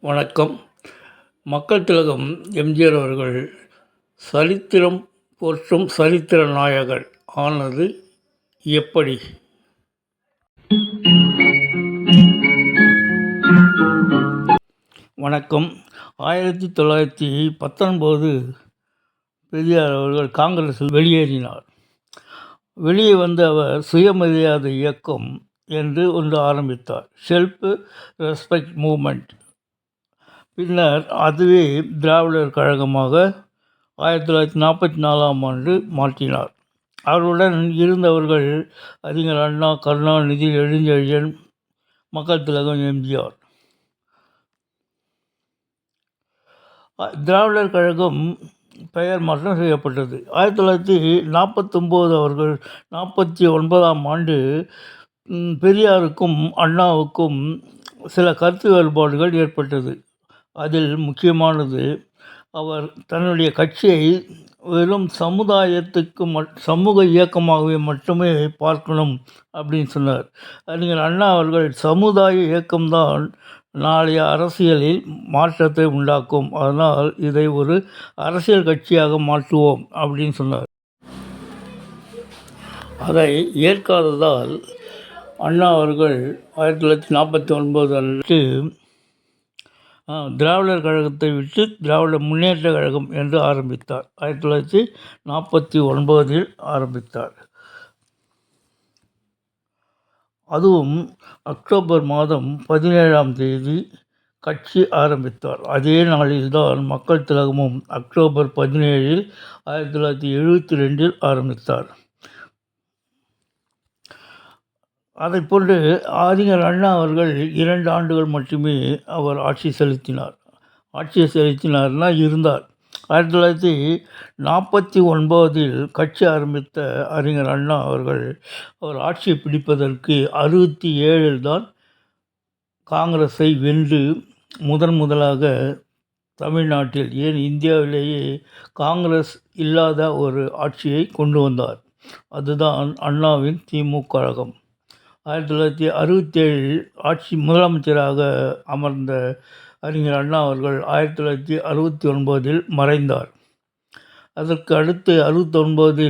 வணக்கம். மக்கள் திலகம் எம்ஜிஆர் அவர்கள் சரித்திரம் போற்றும் சரித்திர நாயகர் ஆனது எப்படி? வணக்கம். 1919 பெரியார் அவர்கள் காங்கிரஸில் வெளியேறினார். வெளியே வந்து அவர் சுயமரியாதை இயக்கம் என்று ஒன்று ஆரம்பித்தார், செல்ஃப் ரெஸ்பெக்ட் மூவ்மெண்ட். பின்னர் அதுவே திராவிடர் கழகமாக 1944ஆம் ஆண்டு மாற்றினார். அவருடன் இருந்தவர்கள் அறிஞர் அண்ணா, கருணாநிதி, நெடுஞ்செழியன், மக்கள் திலகம் எம்ஜிஆர். திராவிடர் கழகம் பெயர் மாற்றம் செய்யப்பட்டது. 1949 அவர்கள் 49ஆம் ஆண்டு பெரியாருக்கும் அண்ணாவுக்கும் சில கருத்து வேறுபாடுகள் ஏற்பட்டது. அதில் முக்கியமானது, அவர் தன்னுடைய கட்சியை வெறும் சமூக இயக்கமாகவே மட்டுமே பார்க்கணும் அப்படின்னு சொன்னார். அறிஞர் அண்ணா அவர்கள் சமுதாய இயக்கம்தான் நாளைய அரசியலில் மாற்றத்தை உண்டாக்கும், அதனால் இதை ஒரு அரசியல் கட்சியாக மாற்றுவோம் அப்படின்னு சொன்னார். அதை ஏற்காததால் அண்ணா அவர்கள் 1949 அன்று திராவிடர் கழகத்தை விட்டு திராவிட முன்னேற்ற கழகம் என்று ஆரம்பித்தார். 1949 ஆரம்பித்தார். அதுவும் அக்டோபர் மாதம் 17ஆம் தேதி கட்சி ஆரம்பித்தார். அதே நாளில்தான் மக்கள் திலகமும் அக்டோபர் 17 1972 ஆரம்பித்தார். அதை போன்று அறிஞர் அண்ணா அவர்கள் 2 ஆண்டுகள் மட்டுமே அவர் ஆட்சி செலுத்தினார்னா இருந்தார். 1949 கட்சி ஆரம்பித்த அறிஞர் அண்ணா அவர்கள் அவர் ஆட்சியை பிடிப்பதற்கு 67 தான் காங்கிரஸை வென்று முதலாக தமிழ்நாட்டில், ஏன் இந்தியாவிலேயே காங்கிரஸ் இல்லாத ஒரு ஆட்சியை கொண்டு வந்தார். அதுதான் அண்ணாவின் திமுக கழகம். 1967 ஆட்சி முதலமைச்சராக அமர்ந்த அறிஞர் அண்ணா அவர்கள் 1969 மறைந்தார். அதற்கு அடுத்து 69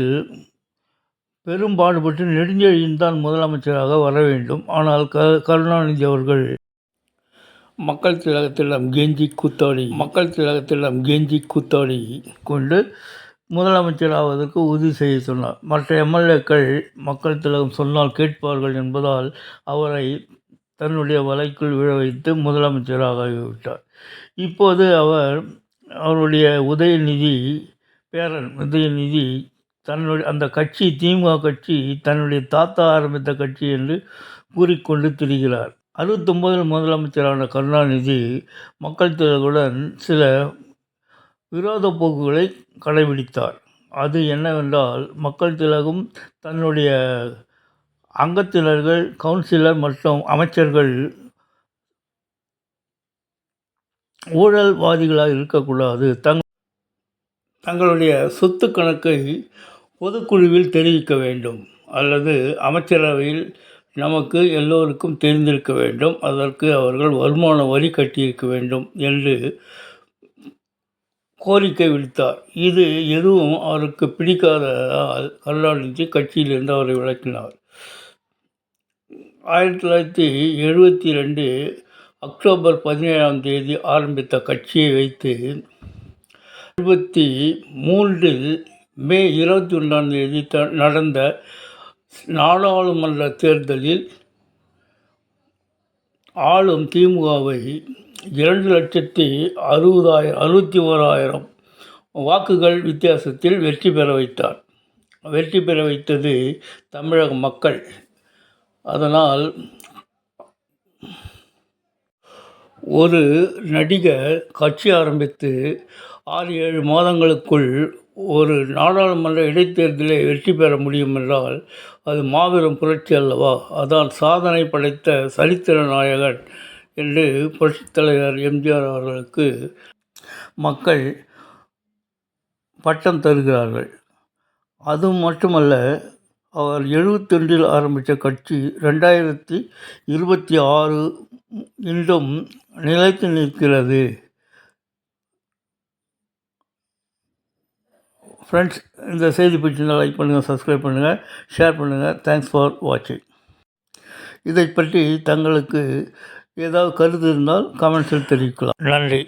பெரும்பாடுபட்டு நெடுஞ்செழியன் தான் முதலமைச்சராக வர வேண்டும். ஆனால் கருணாநிதி அவர்கள் மக்கள் திலகத்திடம் கெஞ்சி கூத்தாடி கொண்டு முதலமைச்சராவதற்கு உறுதி செய்ய சொன்னார். மற்ற எம்எல்ஏக்கள் மக்கள் திலகம் சொன்னால் கேட்பார்கள் என்பதால் அவரை தன்னுடைய வலைக்குள் விழ வைத்து முதலமைச்சராகிவிட்டார். இப்போது அவருடைய பேரன் உதயநிதி தன்னுடைய அந்த கட்சி, திமுக கட்சி, தன்னுடைய தாத்தா ஆரம்பித்த கட்சி என்று கூறிக்கொண்டு திரிகிறார். 69 முதலமைச்சரான கருணாநிதி மக்கள் திலகுடன் சில விரோத போக்குகளை கடைபிடித்தார். அது என்னவென்றால், மக்கள் திலகம் தன்னுடைய அங்கத்தினர்கள், கவுன்சிலர் மற்றும் அமைச்சர்கள் ஊழல்வாதிகளாக இருக்கக்கூடாது, தங்களுடைய சொத்து கணக்கை பொதுக்குழுவில் தெரிவிக்க வேண்டும், அல்லது அமைச்சரவையில் நமக்கு எல்லோருக்கும் தெரிந்திருக்க வேண்டும், அதற்கு அவர்கள் வருமான வரி கட்டியிருக்க வேண்டும் என்று கோரிக்கை விடுத்தார். இது எதுவும் அவருக்கு பிடிக்காததால் கருணாநிதி கட்சியிலிருந்து அவரை விலக்கினார். 1972 அக்டோபர் 17ஆம் தேதி ஆரம்பித்த கட்சியை வைத்து 73 மே 21ஆம் தேதி நடந்த நாடாளுமன்ற தேர்தலில் ஆளும் திமுகவை 2,61,000 வாக்குகள் வித்தியாசத்தில் வெற்றி பெற வைத்தார். வெற்றி பெற வைத்தது தமிழக மக்கள். அதனால் ஒரு நடிகர் கட்சி ஆரம்பித்து 6-7 மாதங்களுக்குள் ஒரு நாடாளுமன்ற இடைத்தேர்தலை வெற்றி பெற முடியும் என்றால் அது மாபெரும் புரட்சி அல்லவா? அதான் சாதனை படைத்த சரித்திர நாயகன் என்று புரட்சித் தலைவர் எம்ஜிஆர் அவர்களுக்கு மக்கள் பட்டம் தருகிறார்கள். அது மட்டுமல்ல, அவர் 72 ஆரம்பித்த கட்சி 2026 இன்றும் நிலைத்து நிற்கிறது. ஃப்ரெண்ட்ஸ், இந்த செய்தி பிடிச்சிருந்தால் லைக் பண்ணுங்கள், சப்ஸ்கிரைப் பண்ணுங்கள், ஷேர் பண்ணுங்கள். தேங்க்ஸ் ஃபார் வாட்சிங். இதை பற்றி தங்களுக்கு ஏதாவது கருத்து இருந்தால் கமெண்ட்ஸில் தெரிவிக்கலாம். நன்றி.